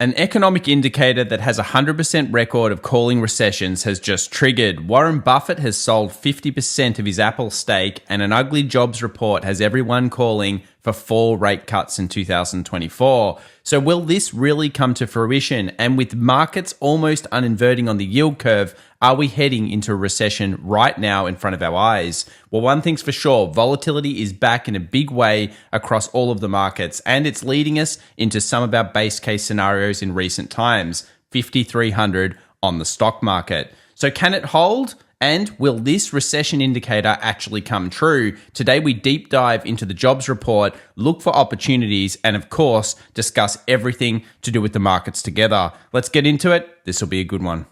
An economic indicator that has a 100% record of calling recessions has just triggered. Warren Buffett has sold 50% of his Apple stake, and an ugly jobs report has everyone calling for 4 rate cuts in 2024. So will this really come to fruition? And with markets almost uninverting on the yield curve, are we heading into a recession right now in front of our eyes? Well, one thing's for sure, volatility is back in a big way across all of the markets, and it's leading us into some of our base case scenarios in recent times, 5,300 on the stock market. So can it hold? And will this recession indicator actually come true? Today, we deep dive into the jobs report, look for opportunities, and of course, discuss everything to do with the markets together. Let's get into it. This will be a good one.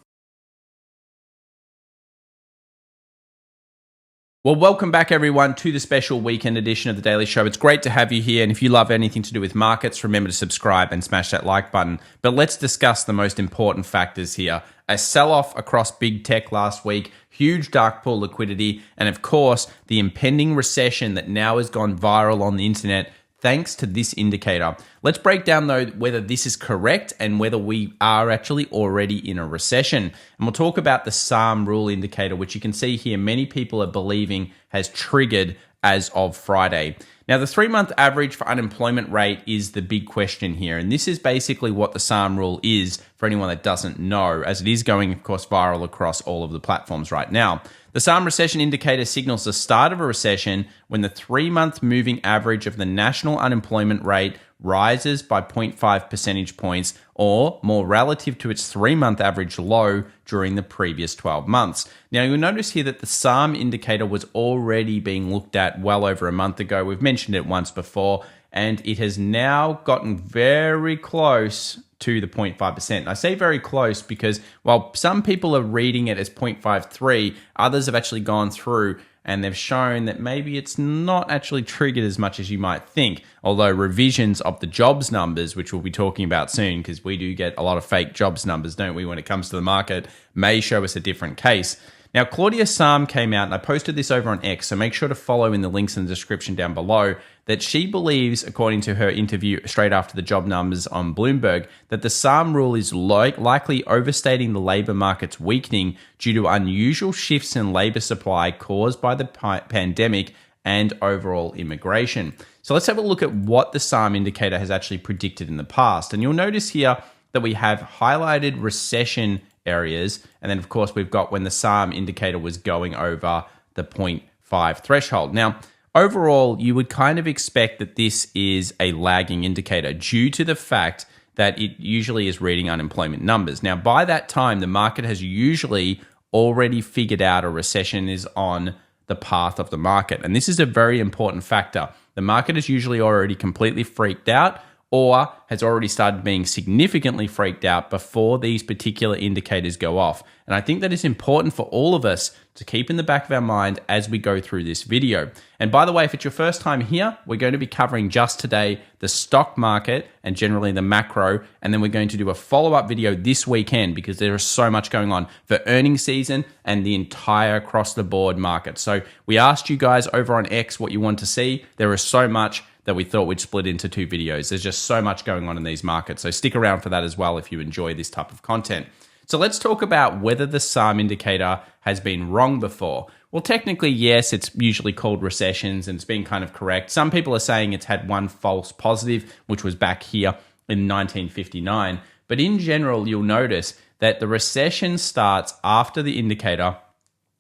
Well, welcome back everyone to the special weekend edition of The Daily Show. It's great to have you here. And if you love anything to do with markets, remember to subscribe and smash that like button. But let's discuss the most important factors here. A sell-off across big tech last week, huge dark pool liquidity, and of course, the impending recession that now has gone viral on the internet thanks to this indicator. Let's break down though whether this is correct and whether we are actually already in a recession. And we'll talk about the Sahm rule indicator, which you can see here many people are believing has triggered as of Friday. Now, the 3-month average for unemployment rate is the big question here. And this is basically what the Sahm rule is for anyone that doesn't know, as it is going, of course, viral across all of the platforms right now. The Sahm recession indicator signals the start of a recession when the 3-month moving average of the national unemployment rate rises by 0.5 percentage points or more relative to its 3-month average low during the previous 12 months. Now, you'll notice here that the Sahm indicator was already being looked at well over a month ago. We've mentioned it once before, and it has now gotten very close to the 0.5%. I say very close because while some people are reading it as 0.53, others have actually gone through and they've shown that maybe it's not actually triggered as much as you might think. Although revisions of the jobs numbers, which we'll be talking about soon, because we do get a lot of fake jobs numbers, don't we, when it comes to the market, may show us a different case. Now, Claudia Sahm came out, and I posted this over on X, so make sure to follow in the links in the description down below, that she believes, according to her interview straight after the job numbers on Bloomberg, that the Sahm rule is likely overstating the labor market's weakening due to unusual shifts in labor supply caused by the pandemic and overall immigration. So let's have a look at what the Sahm indicator has actually predicted in the past. And you'll notice here that we have highlighted recession areas. And then, of course, we've got when the Sahm indicator was going over the 0.5 threshold. Now, overall, you would kind of expect that this is a lagging indicator due to the fact that it usually is reading unemployment numbers. Now, by that time, the market has usually already figured out a recession is on the path of the market. And this is a very important factor. The market is usually already completely freaked out or has already started being significantly freaked out before these particular indicators go off. And I think that is important for all of us to keep in the back of our mind as we go through this video. And by the way, if it's your first time here, we're going to be covering just today the stock market and generally the macro, and then we're going to do a follow-up video this weekend because there is so much going on for earnings season and the entire across-the-board market. So we asked you guys over on X what you want to see. There is so much that we thought we'd split into 2 videos. There's just so much going on in these markets. So stick around for that as well if you enjoy this type of content. So let's talk about whether the Sahm indicator has been wrong before. Well, technically, yes, it's usually called recessions and it's been kind of correct. Some people are saying it's had one false positive, which was back here in 1959. But in general, you'll notice that the recession starts after the indicator.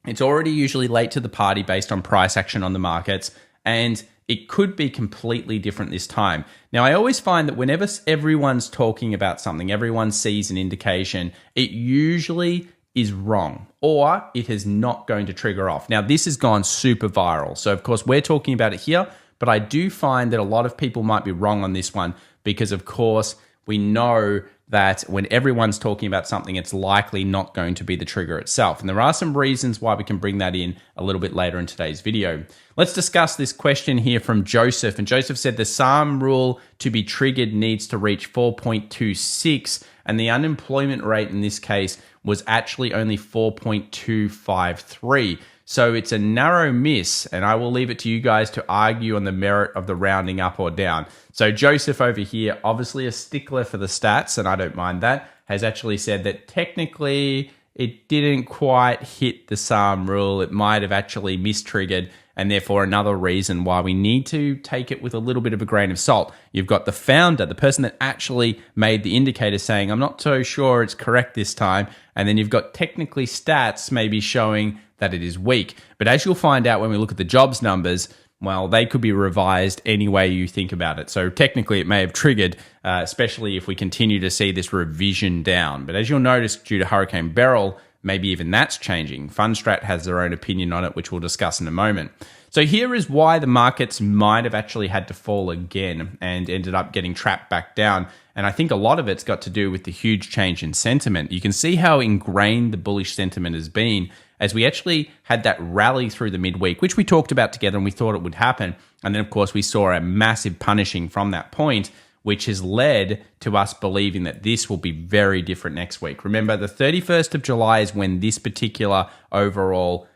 It's already usually late to the party based on price action on the markets, and it could be completely different this time. Now, I always find that whenever everyone's talking about something, everyone sees an indication, it usually is wrong or it is not going to trigger off. Now, this has gone super viral. So, of course, we're talking about it here, but I do find that a lot of people might be wrong on this one because, of course, we know that when everyone's talking about something, it's likely not going to be the trigger itself. And there are some reasons why we can bring that in a little bit later in today's video. Let's discuss this question here from Joseph. And Joseph said the Sahm rule to be triggered needs to reach 4.26, and the unemployment rate in this case was actually only 4.253. So it's a narrow miss, and I will leave it to you guys to argue on the merit of the rounding up or down. So Joseph over here, obviously a stickler for the stats, and I don't mind that, has actually said that technically it didn't quite hit the Sahm rule. It might have actually mistriggered, and therefore another reason why we need to take it with a little bit of a grain of salt. You've got the founder, the person that actually made the indicator, saying, I'm not so sure it's correct this time. And then you've got technically stats maybe showing that it is weak. But as you'll find out when we look at the jobs numbers, well, they could be revised any way you think about it. So technically it may have triggered, especially if we continue to see this revision down. But as you'll notice, due to Hurricane Beryl, maybe even that's changing. Fundstrat has their own opinion on it, which we'll discuss in a moment. So here is why the markets might have actually had to fall again and ended up getting trapped back down. And I think a lot of it's got to do with the huge change in sentiment. You can see how ingrained the bullish sentiment has been as we actually had that rally through the midweek, which we talked about together and we thought it would happen. And then, of course, we saw a massive punishing from that point, which has led to us believing that this will be very different next week. Remember, the 31st of July is when this particular overall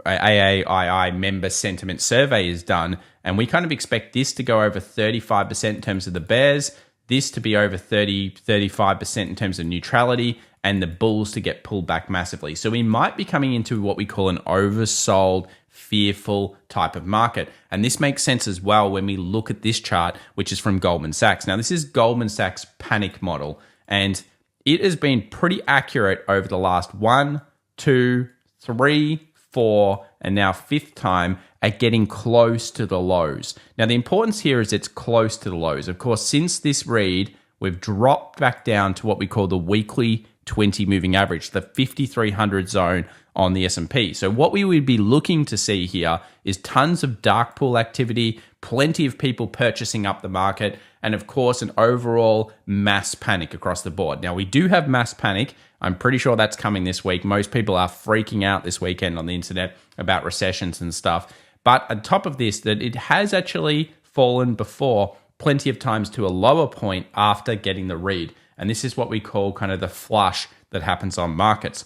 AAII member sentiment survey is done, and we kind of expect this to go over 35% in terms of the bears, this to be over 35% in terms of neutrality, and the bulls to get pulled back massively. So we might be coming into what we call an oversold, fearful type of market. And this makes sense as well when we look at this chart, which is from Goldman Sachs. Now, this is Goldman Sachs' panic model, and it has been pretty accurate over the last 1, 2, 3, 4, and now 5th time at getting close to the lows. Now, the importance here is it's close to the lows. Of course, since this read, we've dropped back down to what we call the weekly 20 moving average, the 5,300 zone on the S&P. So what we would be looking to see here is tons of dark pool activity, plenty of people purchasing up the market, and of course, an overall mass panic across the board. Now, we do have mass panic. I'm pretty sure that's coming this week. Most people are freaking out this weekend on the internet about recessions and stuff. But on top of this, that it has actually fallen before plenty of times to a lower point after getting the read. And this is what we call kind of the flush that happens on markets.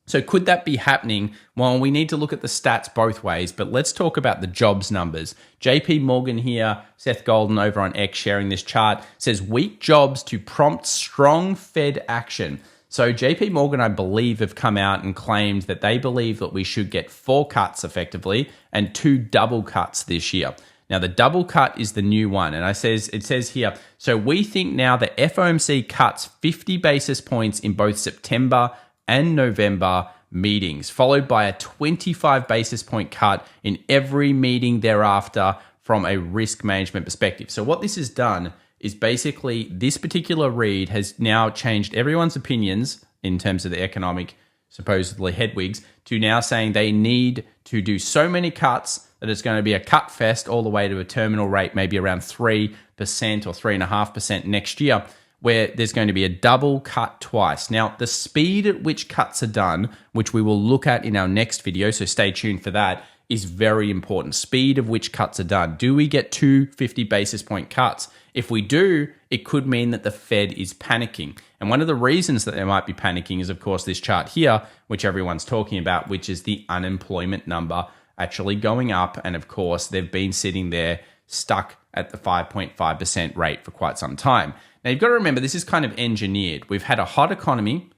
So could that be happening? Well, we need to look at the stats both ways, but let's talk about the jobs numbers. JP Morgan here, Seth Golden over on X sharing this chart, says weak jobs to prompt strong Fed action. So JP Morgan, I believe, have come out and claimed that they believe that we should get 4 cuts effectively and 2 double cuts this year. Now, the double cut is the new one. And it says here, so we think now the FOMC cuts 50 basis points in both September and November meetings, followed by a 25 basis point cut in every meeting thereafter from a risk management perspective. So what this has done is basically this particular read has now changed everyone's opinions in terms of the economic, supposedly headwigs, to now saying they need to do so many cuts that it's going to be a cut fest all the way to a terminal rate, maybe around 3% or 3.5% next year, where there's going to be a double cut twice. Now, the speed at which cuts are done, which we will look at in our next video, so stay tuned for that, is very important. Speed of which cuts are done. Do we get 2 50 basis point cuts? If we do, it could mean that the Fed is panicking. And one of the reasons that they might be panicking is, of course, this chart here, which everyone's talking about, which is the unemployment number actually going up. And of course, they've been sitting there stuck at the 5.5% rate for quite some time. Now, you've got to remember, this is kind of engineered. We've had a hot economy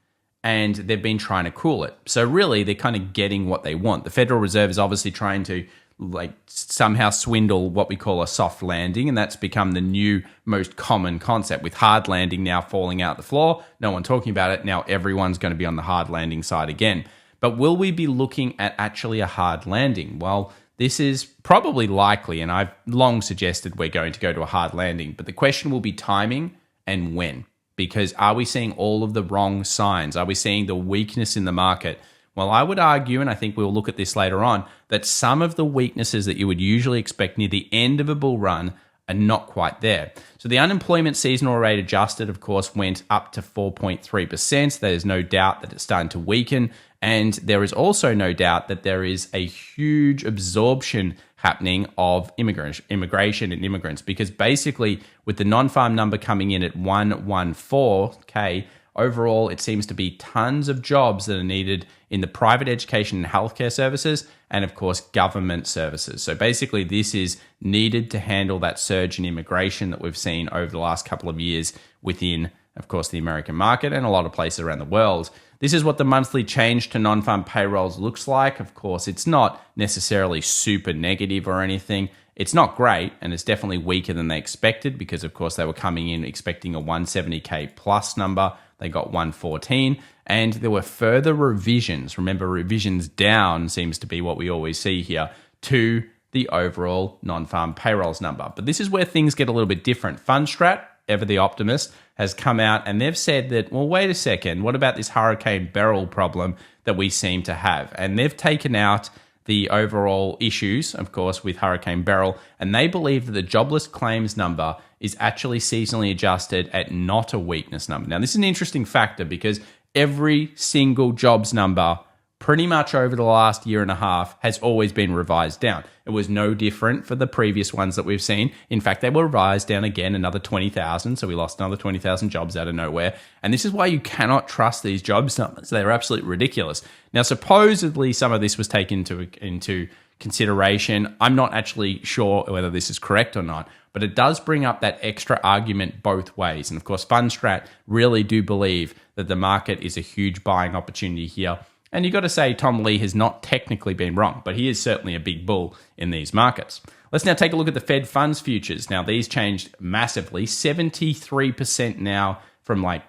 and they've been trying to cool it. So really, they're kind of getting what they want. The Federal Reserve is obviously trying to somehow swindle what we call a soft landing, and that's become the new most common concept, with hard landing now falling out the floor. No one talking about it. Now everyone's going to be on the hard landing side again. But will we be looking at actually a hard landing? Well, this is probably likely, and I've long suggested we're going to go to a hard landing. But the question will be timing and when. Because are we seeing all of the wrong signs? Are we seeing the weakness in the market? Well, I would argue, and I think we'll look at this later on, that some of the weaknesses that you would usually expect near the end of a bull run are not quite there. So the unemployment seasonal rate adjusted, of course, went up to 4.3%. There's no doubt that it's starting to weaken. And there is also no doubt that there is a huge absorption happening of immigration and immigrants, because basically with the non-farm number coming in at 114K, overall, it seems to be tons of jobs that are needed in the private education and healthcare services, and of course, government services. So basically, this is needed to handle that surge in immigration that we've seen over the last couple of years within, of course, the American market and a lot of places around the world. This is what the monthly change to non-farm payrolls looks like. Of course, it's not necessarily super negative or anything. It's not great, and it's definitely weaker than they expected because, of course, they were coming in expecting a 170K plus number. They got 114, and there were further revisions. Remember, revisions down seems to be what we always see here to the overall non-farm payrolls number. But this is where things get a little bit different. Fundstrat, ever the optimist, has come out and they've said that, well, wait a second, what about this Hurricane Beryl problem that we seem to have? And they've taken out the overall issues, of course, with Hurricane Beryl, and they believe that the jobless claims number is actually seasonally adjusted at not a weakness number. Now, this is an interesting factor because every single jobs number pretty much over the last year and a half has always been revised down. It was no different for the previous ones that we've seen. In fact, they were revised down again another 20,000. So we lost another 20,000 jobs out of nowhere. And this is why you cannot trust these jobs numbers. They're absolutely ridiculous. Now, supposedly some of this was taken into consideration. I'm not actually sure whether this is correct or not, but it does bring up that extra argument both ways. And of course, Fundstrat really do believe that the market is a huge buying opportunity here. And you've got to say Tom Lee has not technically been wrong, but he is certainly a big bull in these markets. Let's now take a look at the Fed funds futures. Now, these changed massively, 73% now from like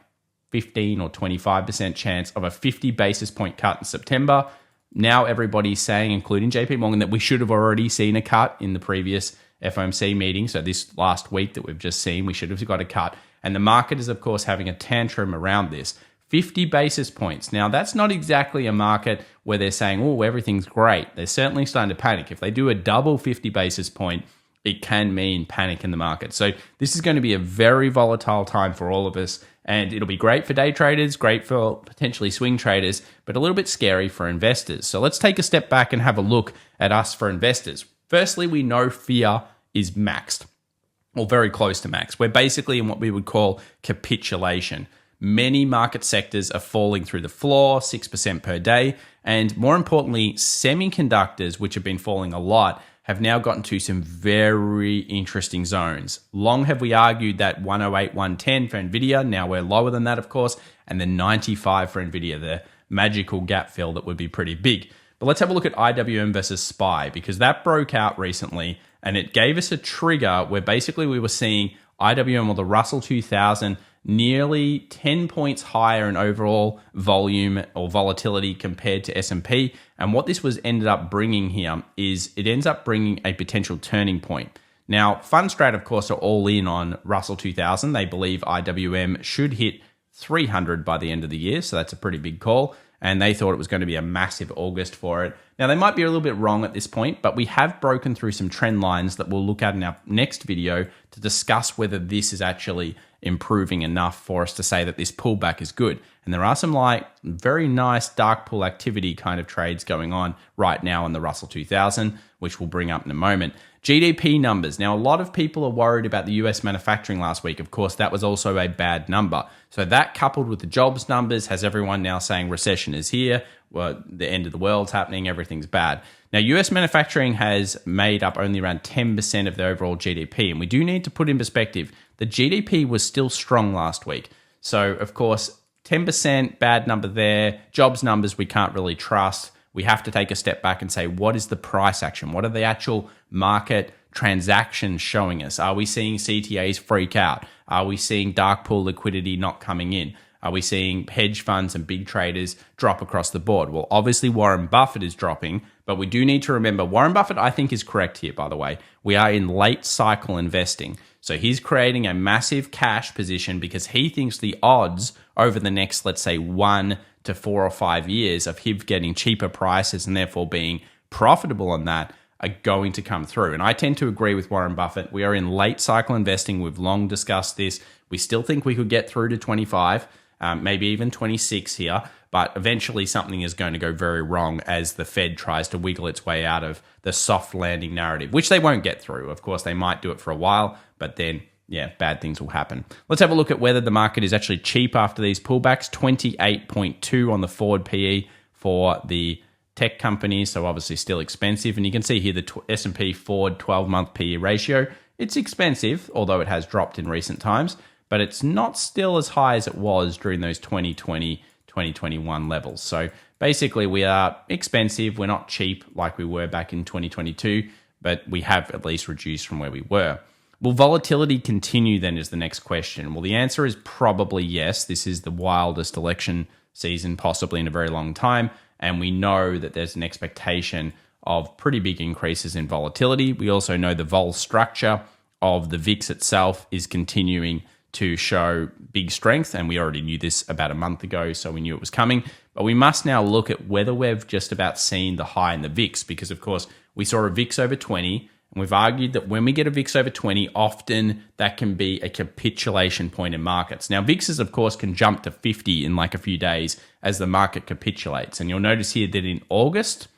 15 or 25% chance of a 50 basis point cut in September. Now everybody's saying, including JP Morgan, that we should have already seen a cut in the previous FOMC meeting. So this last week that we've just seen, we should have got a cut. And the market is, of course, having a tantrum around this. 50 basis points. Now, that's not exactly a market where they're saying, oh, everything's great. They're certainly starting to panic. If they do a double 50 basis point, it can mean panic in the market. So this is going to be a very volatile time for all of us, and it'll be great for day traders, great for potentially swing traders, but a little bit scary for investors. So let's take a step back and have a look at us for investors. Firstly, we know fear is maxed, or very close to max. We're basically in what we would call capitulation. Many market sectors are falling through the floor, 6% per day. And more importantly, semiconductors, which have been falling a lot, have now gotten to some very interesting zones. Long have we argued that 108, 110 for NVIDIA. Now we're lower than that, of course. And then 95 for NVIDIA, the magical gap fill that would be pretty big. But let's have a look at IWM versus SPY, because that broke out recently and it gave us a trigger where basically we were seeing IWM, or the Russell 2000, nearly 10 points higher in overall volume or volatility compared to S&P. And what this was ended up bringing here is it ends up bringing a potential turning point. Now, Fundstrat, of course, are all in on Russell 2000. They believe IWM should hit 300 by the end of the year. So that's a pretty big call. And they thought it was going to be a massive August for it. Now, they might be a little bit wrong at this point, but we have broken through some trend lines that we'll look at in our next video to discuss whether this is actually improving enough for us to say that this pullback is good. And there are some like very nice dark pool activity kind of trades going on right now in the Russell 2000, which we'll bring up in a moment. GDP numbers. Now, a lot of people are worried about the US manufacturing last week. Of course, that was also a bad number. So that coupled with the jobs numbers has everyone now saying recession is here, well, the end of the world's happening, everything's bad. Now, US manufacturing has made up only around 10% of the overall GDP. And we do need to put in perspective, the GDP was still strong last week. So, of course, 10% bad number there. Jobs numbers we can't really trust. We have to take a step back and say, what is the price action? What are the actual market transactions showing us? Are we seeing CTAs freak out? Are we seeing dark pool liquidity not coming in? Are we seeing hedge funds and big traders drop across the board? Well, obviously Warren Buffett is dropping, but we do need to remember Warren Buffett, I think, is correct here, by the way. We are in late cycle investing. So he's creating a massive cash position because he thinks the odds over the next, let's say, 1 to 4 or 5 years of him getting cheaper prices and therefore being profitable on that are going to come through. And I tend to agree with Warren Buffett. We are in late cycle investing. We've long discussed this. We still think we could get through to 25, maybe even 26 here, but eventually something is going to go very wrong as the Fed tries to wiggle its way out of the soft landing narrative, which they won't get through. Of course, they might do it for a while, but then yeah, bad things will happen. Let's have a look at whether the market is actually cheap after these pullbacks. 28.2 on the forward PE for the tech companies, so obviously still expensive. And you can see here the S&P forward 12-month PE ratio. It's expensive, although it has dropped in recent times, but it's not still as high as it was during those 2020, 2021 levels. So basically, we are expensive. We're not cheap like we were back in 2022, but we have at least reduced from where we were. Will volatility continue then is the next question. Well, the answer is probably yes. This is the wildest election season possibly in a very long time. And we know that there's an expectation of pretty big increases in volatility. We also know the vol structure of the VIX itself is continuing to show big strength. And we already knew this about a month ago, so we knew it was coming. But we must now look at whether we've just about seen the high in the VIX, because of course we saw a VIX over 20. And we've argued that when we get a VIX over 20, often that can be a capitulation point in markets. Now, VIXs, of course, can jump to 50 in like a few days as the market capitulates. And you'll notice here that in August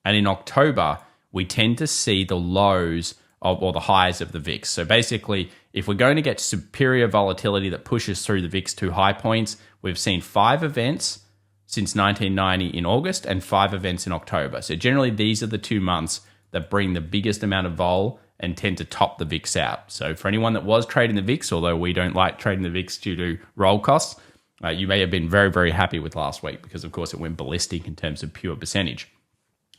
and in October, we tend to see the lows of, or the highs of the VIX. So basically, if we're going to get superior volatility that pushes through the VIX to high points, we've seen 5 events since 1990 in August and 5 events in October. So generally, these are the 2 months that bring the biggest amount of vol and tend to top the VIX out. So for anyone that was trading the VIX, although we don't like trading the VIX due to roll costs, you may have been very, very happy with last week because, of course, it went ballistic in terms of pure percentage.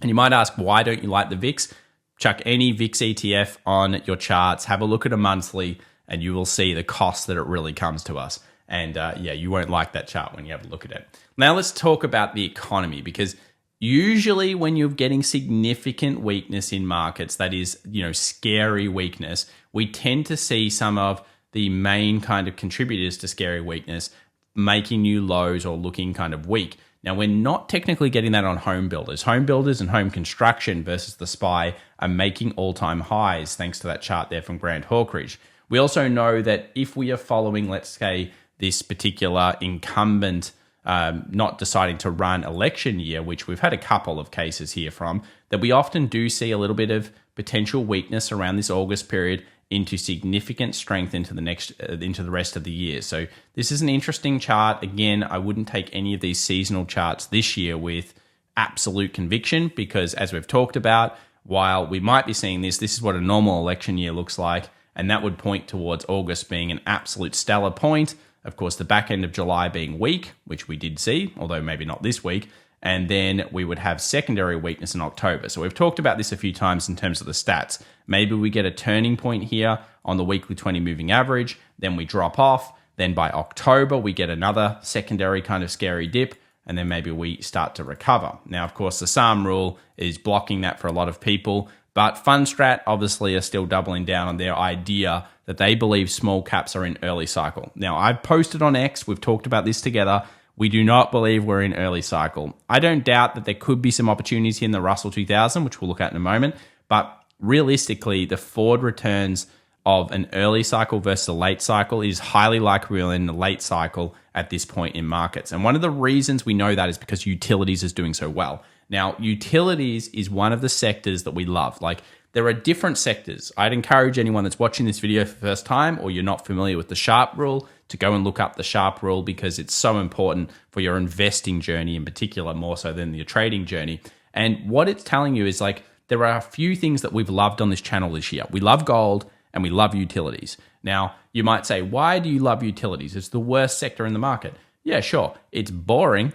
And you might ask, why don't you like the VIX? Chuck any VIX ETF on your charts, have a look at a monthly, and you will see the cost that it really comes to us. And yeah, you won't like that chart when you have a look at it. Now let's talk about the economy, because usually when you're getting significant weakness in markets, that is, scary weakness, we tend to see some of the main kind of contributors to scary weakness making new lows or looking kind of weak. Now, we're not technically getting that on home builders. Home builders and home construction versus the SPY are making all-time highs, thanks to that chart there from Grant Hawkridge. We also know that if we are following, let's say, this particular incumbent not deciding to run election year, which we've had a couple of cases here from, that we often do see a little bit of potential weakness around this August period into significant strength into the rest of the year. So this is an interesting chart. Again, I wouldn't take any of these seasonal charts this year with absolute conviction, because as we've talked about, while we might be seeing this is what a normal election year looks like, and that would point towards August being an absolute stellar point. Of course, the back end of July being weak, which we did see, although maybe not this week. And then we would have secondary weakness in October. So we've talked about this a few times in terms of the stats. Maybe we get a turning point here on the weekly 20 moving average, then we drop off. Then by October, we get another secondary kind of scary dip, and then maybe we start to recover. Now, of course, the Sahm rule is blocking that for a lot of people, but Fundstrat obviously are still doubling down on their idea that they believe small caps are in early cycle. Now, I've posted on X, we've talked about this together. We do not believe we're in early cycle. I don't doubt that there could be some opportunities here in the Russell 2000, which we'll look at in a moment. But realistically, the forward returns of an early cycle versus a late cycle is highly likely we're in the late cycle at this point in markets. And one of the reasons we know that is because utilities is doing so well. Now, utilities is one of the sectors that we love. Like, there are different sectors. I'd encourage anyone that's watching this video for the first time, or you're not familiar with the Sharpe rule, to go and look up the Sharpe rule, because it's so important for your investing journey in particular, more so than your trading journey. And what it's telling you is, like, there are a few things that we've loved on this channel this year. We love gold and we love utilities. Now, you might say, why do you love utilities? It's the worst sector in the market. Yeah, sure. It's boring.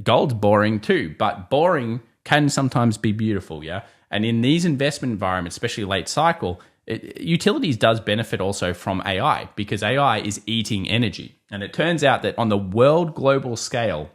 Gold's boring too, but boring can sometimes be beautiful, yeah? And in these investment environments, especially late cycle, utilities does benefit also from AI, because AI is eating energy. And it turns out that on the world global scale,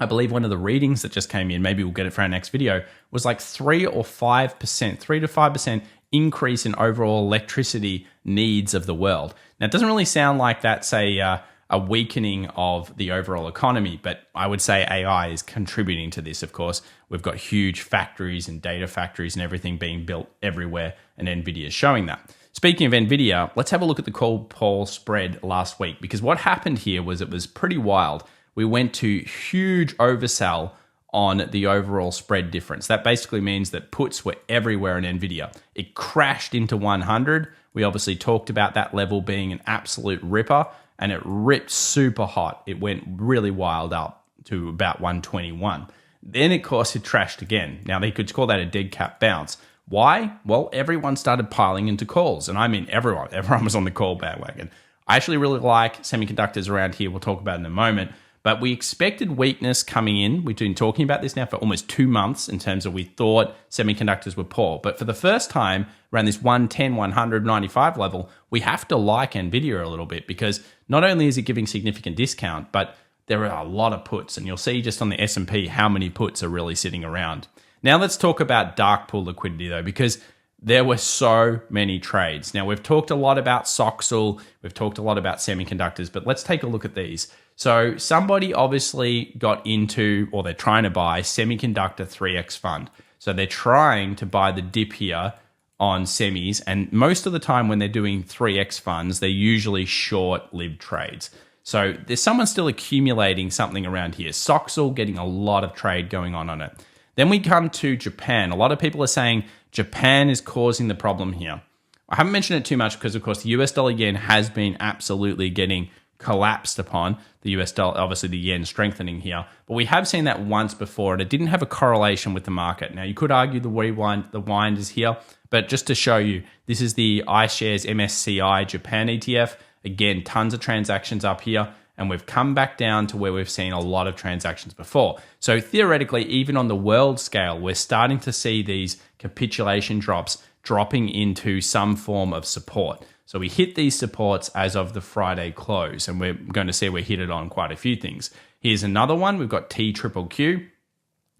I believe one of the readings that just came in, maybe we'll get it for our next video, was like 3 to 5% increase in overall electricity needs of the world. Now, it doesn't really sound like that's a weakening of the overall economy, but I would say AI is contributing to this. Of course, we've got huge factories and data factories and everything being built everywhere, and NVDA is showing that. Speaking of NVIDIA, let's have a look at the call spread last week, because what happened here was it was pretty wild. We went to huge oversell on the overall spread difference. That basically means that puts were everywhere in NVIDIA. It crashed into 100, We obviously talked about that level being an absolute ripper, and it ripped super hot. It went really wild up to about 121. Then, of course, it trashed again. Now, they could call that a dead cat bounce. Why? Well, everyone started piling into calls, and I mean everyone. Everyone was on the call bandwagon. I actually really like semiconductors around here. We'll talk about it in a moment. But we expected weakness coming in. We've been talking about this now for almost 2 months in terms of we thought semiconductors were poor. But for the first time, around this 110, 195 level, we have to like NVIDIA a little bit because not only is it giving significant discount, but there are a lot of puts. And you'll see just on the S&P how many puts are really sitting around. Now let's talk about dark pool liquidity though, because there were so many trades. Now we've talked a lot about Soxel, we've talked a lot about semiconductors, but let's take a look at these. So somebody obviously got into, or they're trying to buy semiconductor 3X fund. So they're trying to buy the dip here on semis. And most of the time when they're doing 3X funds, they're usually short-lived trades. So there's someone still accumulating something around here. Soxel getting a lot of trade going on it. Then we come to Japan. A lot of people are saying Japan is causing the problem here. I haven't mentioned it too much because, of course, the US dollar yen has been absolutely getting collapsed upon. The US dollar, obviously the yen strengthening here. But we have seen that once before, and it didn't have a correlation with the market. Now, you could argue the wind is here, but just to show you, this is the iShares MSCI Japan ETF. Again, tons of transactions up here. And we've come back down to where we've seen a lot of transactions before. So theoretically, even on the world scale, we're starting to see these capitulation drops dropping into some form of support. So we hit these supports as of the Friday close, and we're going to see we hit it on quite a few things. Here's another one. We've got TQQQ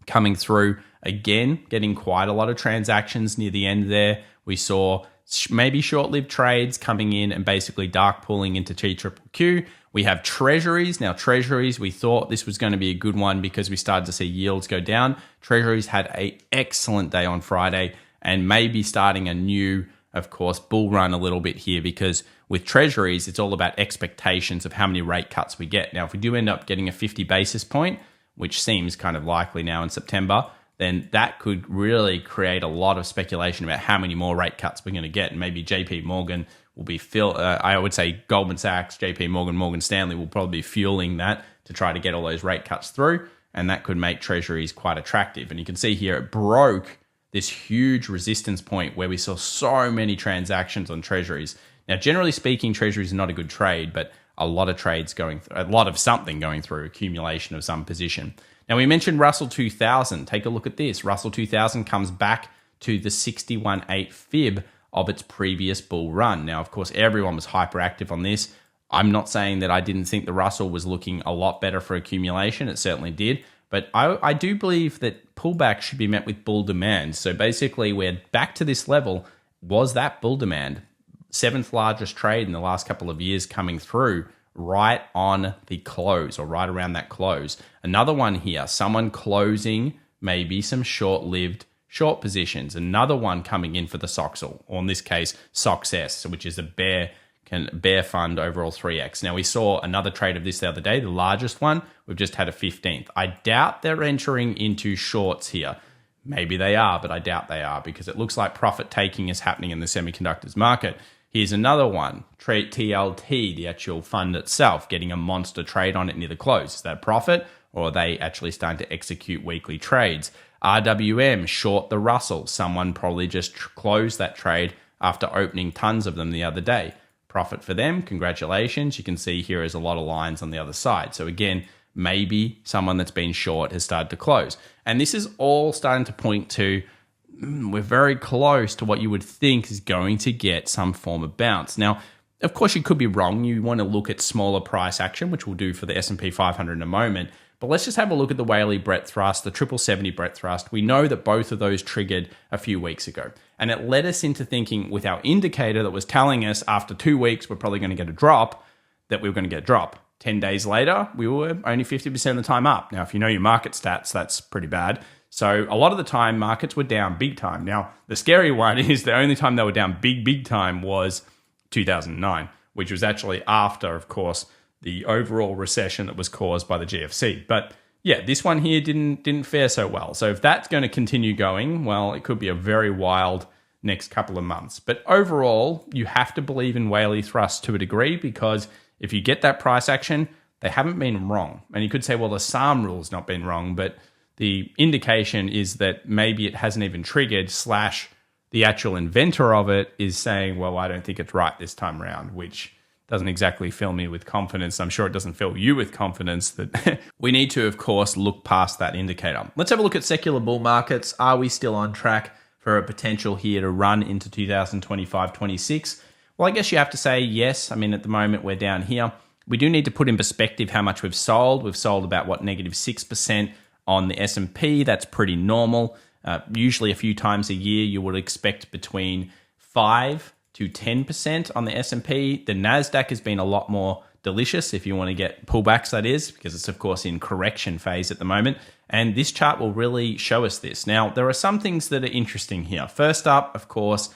coming through again, getting quite a lot of transactions near the end there. We saw maybe short-lived trades coming in and basically dark pooling into TQQQ. We have Treasuries. Now, Treasuries, we thought this was going to be a good one because we started to see yields go down. Treasuries had an excellent day on Friday and maybe starting a new, of course, bull run a little bit here because with Treasuries, it's all about expectations of how many rate cuts we get. Now, if we do end up getting a 50 basis point, which seems kind of likely now in September, then that could really create a lot of speculation about how many more rate cuts we're going to get. And maybe JP Morgan will be, I would say Goldman Sachs, JP Morgan, Morgan Stanley will probably be fueling that to try to get all those rate cuts through. And that could make Treasuries quite attractive. And you can see here it broke this huge resistance point where we saw so many transactions on Treasuries. Now, generally speaking, Treasuries are not a good trade, but a lot of trades going through, a lot of something going through, accumulation of some position. Now, we mentioned Russell 2000. Take a look at this. Russell 2000 comes back to the 61.8 fib of its previous bull run. Now, of course, everyone was hyperactive on this. I'm not saying that I didn't think the Russell was looking a lot better for accumulation. It certainly did. But I do believe that pullback should be met with bull demand. So basically, we're back to this level. Was that bull demand? 7th largest trade in the last couple of years coming through right on the close or right around that close. Another one here, someone closing maybe some short-lived short positions. Another one coming in for the Soxel, or in this case, SOXS, which is a bear fund overall 3X. Now, we saw another trade of this the other day, the largest one. We've just had a 15th. I doubt they're entering into shorts here. Maybe they are, but I doubt they are because it looks like profit taking is happening in the semiconductors market. Here's another one, TLT, the actual fund itself, getting a monster trade on it near the close. Is that profit, or are they actually starting to execute weekly trades? RWM, short the Russell. Someone probably just closed that trade after opening tons of them the other day. Profit for them, congratulations. You can see here is a lot of lines on the other side. So again, maybe someone that's been short has started to close. And this is all starting to point to we're very close to what you would think is going to get some form of bounce. Now, of course, you could be wrong. You want to look at smaller price action, which we'll do for the S&P 500 in a moment. But let's just have a look at the Whaley Brett Thrust, the 7070 Brett Thrust. We know that both of those triggered a few weeks ago. And it led us into thinking with our indicator that was telling us after 2 weeks, we're probably going to get a drop, that we were going to get a drop. 10 days later, we were only 50% of the time up. Now, if you know your market stats, that's pretty bad. So a lot of the time, markets were down big time. Now, the scary one is the only time they were down big time was 2009, which was actually after, of course, the overall recession that was caused by the GFC. But yeah, this one here didn't fare so well. So if that's going to continue going, well, it could be a very wild next couple of months. But overall, you have to believe in Whaley thrust to a degree, because if you get that price action, they haven't been wrong. And you could say, well, the Sahm rule's not been wrong, but the indication is that maybe it hasn't even triggered, / the actual inventor of it is saying, well, I don't think it's right this time around, which doesn't exactly fill me with confidence. I'm sure it doesn't fill you with confidence that we need to, of course, look past that indicator. Let's have a look at secular bull markets. Are we still on track for a potential here to run into 2025-26? Well, I guess you have to say yes. I mean, at the moment, we're down here. We do need to put in perspective how much we've sold. We've sold about, -6% on the S&P. That's pretty normal. Usually a few times a year, you would expect between 5 to 10% on the S&P. The NASDAQ has been a lot more delicious if you want to get pullbacks, that is, because it's, of course, in correction phase at the moment. And this chart will really show us this. Now, there are some things that are interesting here. First up, of course,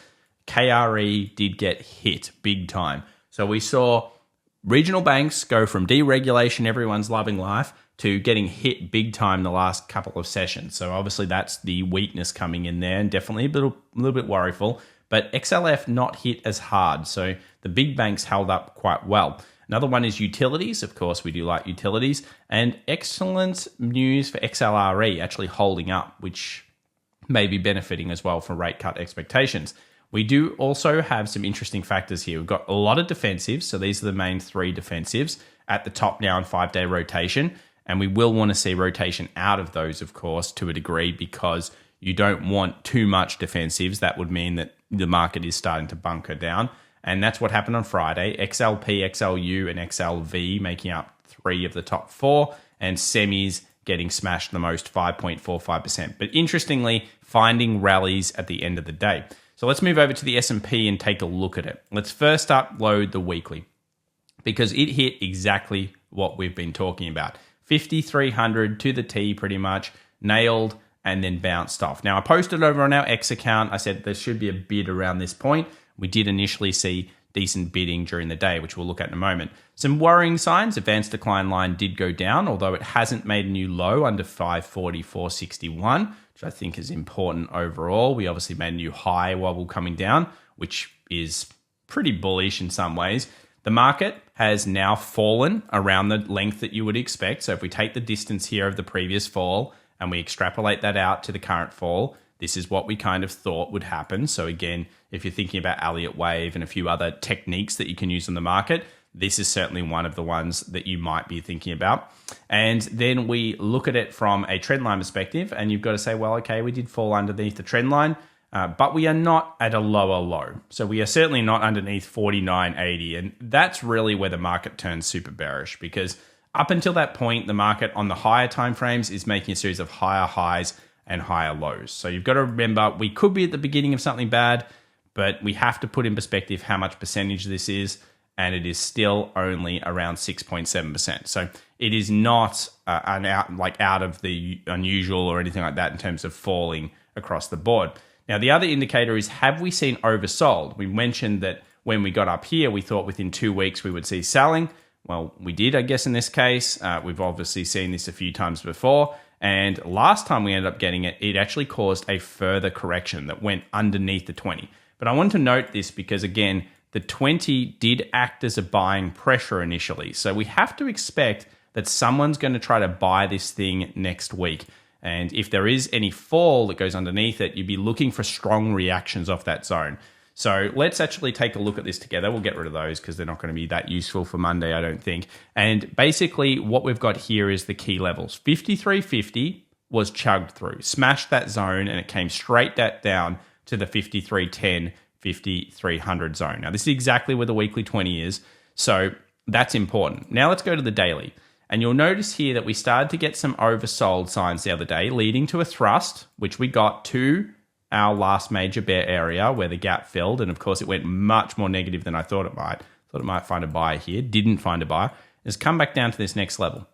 KRE did get hit big time. So we saw regional banks go from deregulation, everyone's loving life, to getting hit big time the last couple of sessions. So obviously that's the weakness coming in there, and definitely a little bit worryful. But XLF not hit as hard. So the big banks held up quite well. Another one is utilities. Of course, we do like utilities. And excellent news for XLRE actually holding up, which may be benefiting as well from rate cut expectations. We do also have some interesting factors here. We've got a lot of defensives. So these are the main 3 defensives at the top now in 5-day rotation. And we will want to see rotation out of those, of course, to a degree, because you don't want too much defensives. That would mean that the market is starting to bunker down. And that's what happened on Friday. XLP, XLU, and XLV making up 3 of the top 4, and semis getting smashed the most, 5.45%. But interestingly, finding rallies at the end of the day. So let's move over to the S&P and take a look at it. Let's first upload the weekly, because it hit exactly what we've been talking about. 5,300 to the T pretty much, nailed, and then bounced off. Now, I posted over on our X account. I said there should be a bid around this point. We did initially see decent bidding during the day, which we'll look at in a moment. Some worrying signs. Advanced decline line did go down, although it hasn't made a new low under 544.61, which I think is important overall. We obviously made a new high while we're coming down, which is pretty bullish in some ways. The market has now fallen around the length that you would expect. So if we take the distance here of the previous fall and we extrapolate that out to the current fall, this is what we kind of thought would happen. So again, if you're thinking about Elliott wave and a few other techniques that you can use on the market, this is certainly one of the ones that you might be thinking about. And then we look at it from a trend line perspective, and you've got to say, well, okay, we did fall underneath the trend line, but we are not at a lower low. So we are certainly not underneath 49.80. And that's really where the market turns super bearish, because up until that point, the market on the higher timeframes is making a series of higher highs and higher lows. So you've got to remember, we could be at the beginning of something bad, but we have to put in perspective how much percentage this is, and it is still only around 6.7%. So it is not out of the unusual or anything like that in terms of falling across the board. Now, the other indicator is, have we seen oversold? We mentioned that when we got up here, we thought within 2 weeks we would see selling. Well, we did, I guess, in this case. We've obviously seen this a few times before. And last time we ended up getting it, it actually caused a further correction that went underneath the 20. But I want to note this because, again, the 20 did act as a buying pressure initially. So we have to expect that someone's going to try to buy this thing next week. And if there is any fall that goes underneath it, you'd be looking for strong reactions off that zone. So let's actually take a look at this together. We'll get rid of those because they're not going to be that useful for Monday, I don't think. And basically what we've got here is the key levels. 53.50 was chugged through, smashed that zone, and it came straight down to the 53.10, 5300 zone. Now, this is exactly where the weekly 20 is. So that's important. Now let's go to the daily. And you'll notice here that we started to get some oversold signs the other day, leading to a thrust, which we got to our last major bear area where the gap filled. And of course, it went much more negative than I thought it might. Thought it might find a buyer here. Didn't find a buyer. It's come back down to this next level.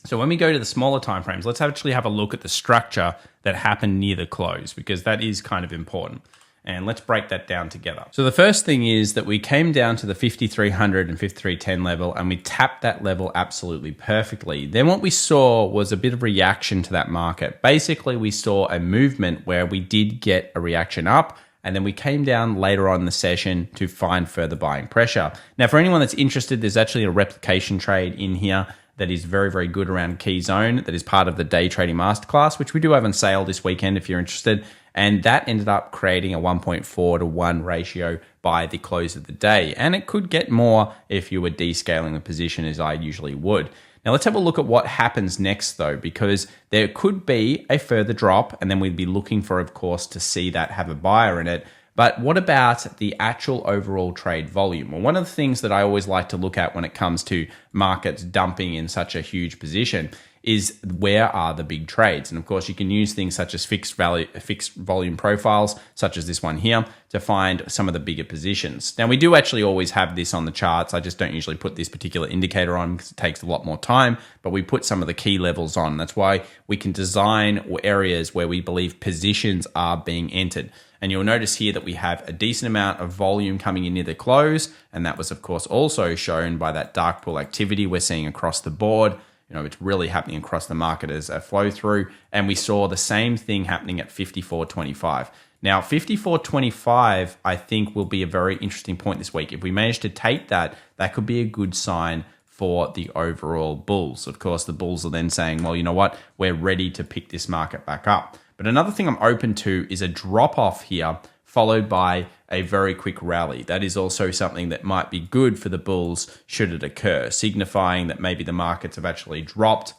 So when we go to the smaller timeframes, let's actually have a look at the structure that happened near the close, because that is kind of important. And let's break that down together. So the first thing is that we came down to the 5300 and 5310 level, and we tapped that level absolutely perfectly. Then what we saw was a bit of reaction to that market. Basically, we saw a movement where we did get a reaction up, and then we came down later on in the session to find further buying pressure. Now, for anyone that's interested, there's actually a replication trade in here that is very, very good around key zone that is part of the day trading masterclass, which we do have on sale this weekend if you're interested. And that ended up creating a 1.4 to 1 ratio by the close of the day. And it could get more if you were descaling the position, as I usually would. Now let's have a look at what happens next though, because there could be a further drop, and then we'd be looking for, of course, to see that have a buyer in it. But what about the actual overall trade volume? Well, one of the things that I always like to look at when it comes to markets dumping in such a huge position is where are the big trades? And of course, you can use things such as fixed volume profiles, such as this one here, to find some of the bigger positions. Now, we do actually always have this on the charts. I just don't usually put this particular indicator on because it takes a lot more time, but we put some of the key levels on. That's why we can design areas where we believe positions are being entered. And you'll notice here that we have a decent amount of volume coming in near the close. And that was, of course, also shown by that dark pool activity we're seeing across the board. You know, it's really happening across the market as a flow through. And we saw the same thing happening at 54.25. Now, 54.25, I think, will be a very interesting point this week. If we manage to take that, that could be a good sign for the overall bulls. Of course, the bulls are then saying, well, you know what? We're ready to pick this market back up. But another thing I'm open to is a drop off here, followed by a very quick rally. That is also something that might be good for the bulls should it occur, signifying that maybe the markets have actually dropped,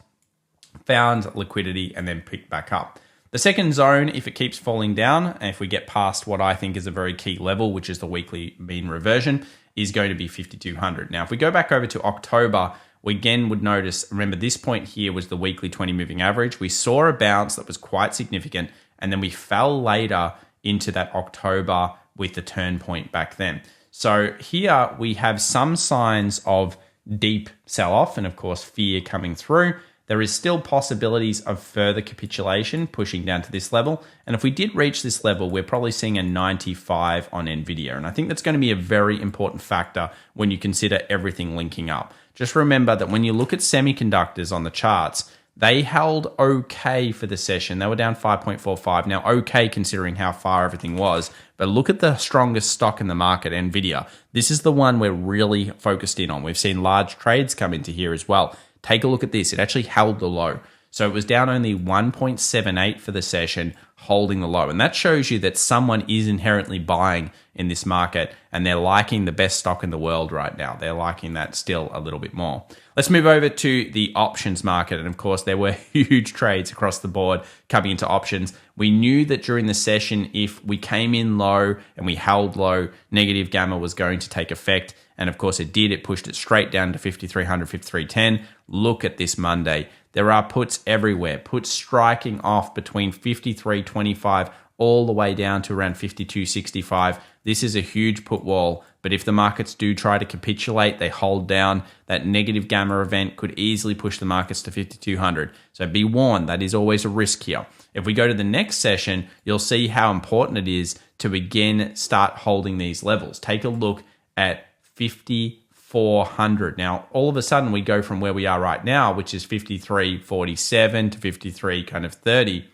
found liquidity, and then picked back up. The second zone, if it keeps falling down, and if we get past what I think is a very key level, which is the weekly mean reversion, is going to be 5,200. Now, if we go back over to October, we again would notice, remember this point here was the weekly 20 moving average. We saw a bounce that was quite significant, and then we fell later into that October with the turn point back then. So here we have some signs of deep sell-off and of course fear coming through. There is still possibilities of further capitulation pushing down to this level. And if we did reach this level, we're probably seeing a 95 on NVDA. And I think that's going to be a very important factor when you consider everything linking up. Just remember that when you look at semiconductors on the charts, they held okay for the session. They were down 5.45. Now, okay considering how far everything was. But look at the strongest stock in the market, NVIDIA. This is the one we're really focused in on. We've seen large trades come into here as well. Take a look at this. It actually held the low. So it was down only 1.78 for the session, holding the low. And that shows you that someone is inherently buying in this market and they're liking the best stock in the world right now. They're liking that still a little bit more. Let's move over to the options market. And of course, there were huge trades across the board coming into options. We knew that during the session, if we came in low and we held low, negative gamma was going to take effect. And of course it did. It pushed it straight down to 5,300, 5,310. Look at this Monday. There are puts everywhere, puts striking off between 53.25 all the way down to around 52.65. This is a huge put wall, but if the markets do try to capitulate, they hold down, that negative gamma event could easily push the markets to 5,200. So be warned, that is always a risk here. If we go to the next session, you'll see how important it is to again start holding these levels. Take a look at 5,400. Now, all of a sudden we go from where we are right now, which is 53.47 to 53 kind of 30,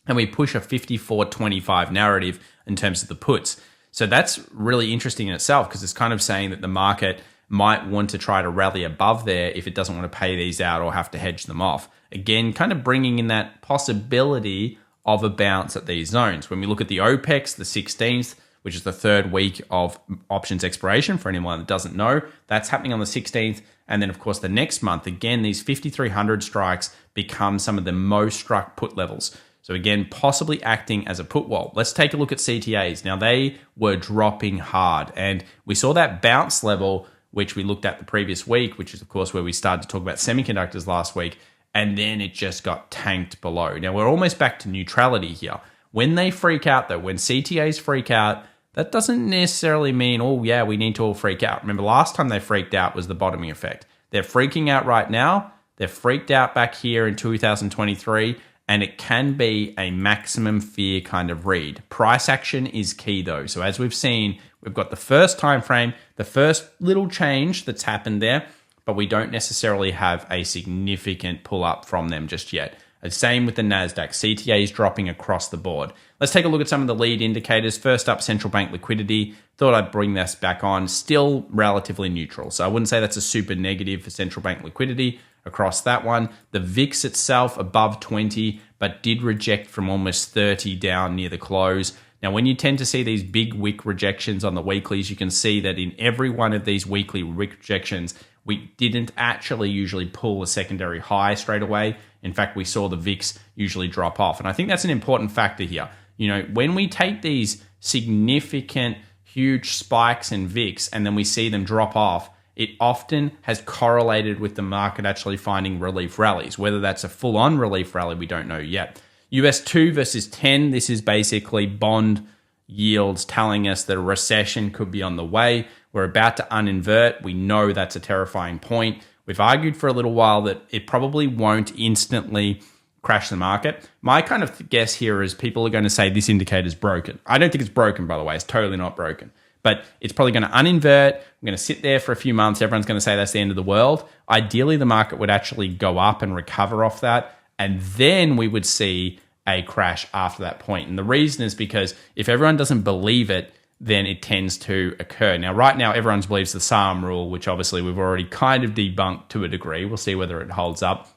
and we push a 54.25 narrative in terms of the puts. So that's really interesting in itself because it's kind of saying that the market might want to try to rally above there if it doesn't want to pay these out or have to hedge them off. Again, kind of bringing in that possibility of a bounce at these zones. When we look at the OPEX, the 16th, which is the third week of options expiration for anyone that doesn't know, that's happening on the 16th. And then, of course, the next month, again, these 5,300 strikes become some of the most struck put levels. So again, possibly acting as a put wall. Let's take a look at CTAs. Now, they were dropping hard. And we saw that bounce level, which we looked at the previous week, which is, of course, where we started to talk about semiconductors last week. And then it just got tanked below. Now, we're almost back to neutrality here. When they freak out, though, when CTAs freak out, that doesn't necessarily mean, oh, yeah, we need to all freak out. Remember, last time they freaked out was the bottoming effect. They're freaking out right now. They're freaked out back here in 2023. And it can be a maximum fear kind of read. Price action is key though. So as we've seen, we've got the first time frame, the first little change that's happened there, but we don't necessarily have a significant pull up from them just yet. Same with the NASDAQ. CTA is dropping across the board. Let's take a look at some of the lead indicators. First up, central bank liquidity. Thought I'd bring this back on. Still relatively neutral. So I wouldn't say that's a super negative for central bank liquidity across that one. The VIX itself above 20, but did reject from almost 30 down near the close. Now, when you tend to see these big wick rejections on the weeklies, you can see that in every one of these weekly wick rejections, we didn't actually usually pull a secondary high straight away. In fact, we saw the VIX usually drop off. And I think that's an important factor here. You know, when we take these significant, huge spikes in VIX and then we see them drop off, it often has correlated with the market actually finding relief rallies. Whether that's a full-on relief rally, we don't know yet. US 2 versus 10, this is basically bond yields telling us that a recession could be on the way. We're about to uninvert. We know that's a terrifying point. We've argued for a little while that it probably won't instantly crash the market. My kind of guess here is people are going to say this indicator is broken. I don't think it's broken, by the way. It's totally not broken. But it's probably going to uninvert. We're going to sit there for a few months. Everyone's going to say that's the end of the world. Ideally, the market would actually go up and recover off that. And then we would see a crash after that point. And the reason is because if everyone doesn't believe it, then it tends to occur. Now, right now, everyone believes the Sahm rule, which obviously we've already kind of debunked to a degree. We'll see whether it holds up.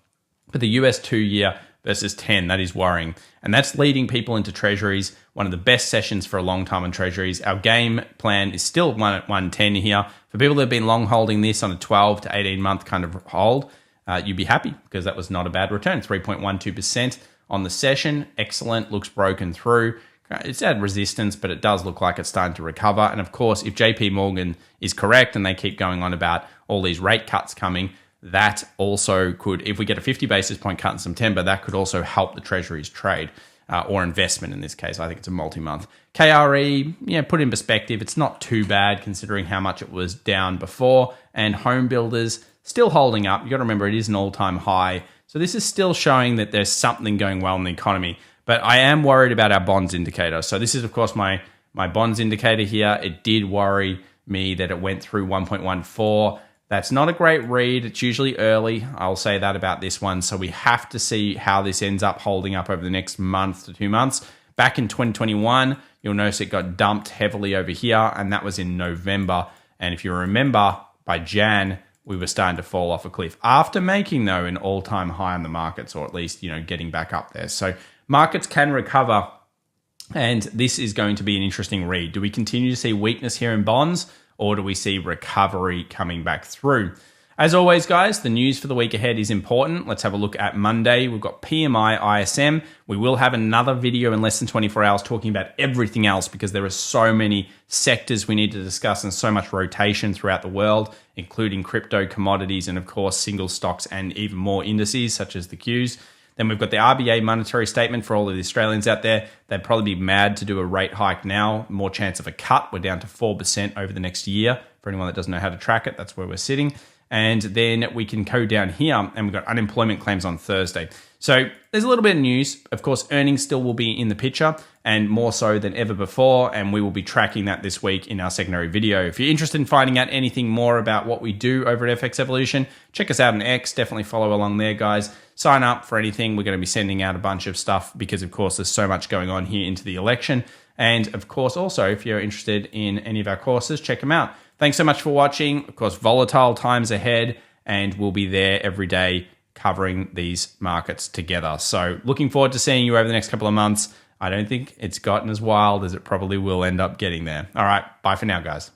But the US 2-year versus 10, that is worrying. And that's leading people into Treasuries, one of the best sessions for a long time on Treasuries. Our game plan is still 1 at 110 here. For people that have been long holding this on a 12 to 18 month kind of hold, you'd be happy because that was not a bad return, 3.12% on the session. Excellent, looks broken through. It's at resistance, but it does look like it's starting to recover. And of course, if JP Morgan is correct and they keep going on about all these rate cuts coming, that also could, if we get a 50 basis point cut in September, that could also help the Treasuries trade or investment in this case. I think it's a multi-month. KRE, yeah, put in perspective, it's not too bad considering how much it was down before. And home builders still holding up. You got to remember, it is an all-time high. So this is still showing that there's something going well in the economy. But I am worried about our bonds indicator. So this is, of course, my bonds indicator here. It did worry me that it went through 1.14. That's not a great read. It's usually early. I'll say that about this one. So we have to see how this ends up holding up over the next month to 2 months. Back in 2021, you'll notice it got dumped heavily over here, and that was in November. And if you remember, by Jan, we were starting to fall off a cliff after making, though, an all-time high on the markets, or at least, you know, getting back up there. So markets can recover, and this is going to be an interesting read. Do we continue to see weakness here in bonds, or do we see recovery coming back through? As always, guys, the news for the week ahead is important. Let's have a look at Monday. We've got PMI, ISM. We will have another video in less than 24 hours talking about everything else because there are so many sectors we need to discuss and so much rotation throughout the world, including crypto, commodities, and of course, single stocks and even more indices such as the Qs. Then we've got the RBA monetary statement for all of the Australians out there. They'd probably be mad to do a rate hike now. More chance of a cut. We're down to 4% over the next year. For anyone that doesn't know how to track it, that's where we're sitting. And then we can go down here and we've got unemployment claims on Thursday. So there's a little bit of news. Of course, earnings still will be in the picture and more so than ever before. And we will be tracking that this week in our secondary video. If you're interested in finding out anything more about what we do over at FX Evolution, check us out on X. Definitely follow along there, guys. Sign up for anything. We're going to be sending out a bunch of stuff because, of course, there's so much going on here into the election. And, of course, also, if you're interested in any of our courses, check them out. Thanks so much for watching. Of course, volatile times ahead, and we'll be there every day covering these markets together. So looking forward to seeing you over the next couple of months. I don't think it's gotten as wild as it probably will end up getting there. All right, bye for now, guys.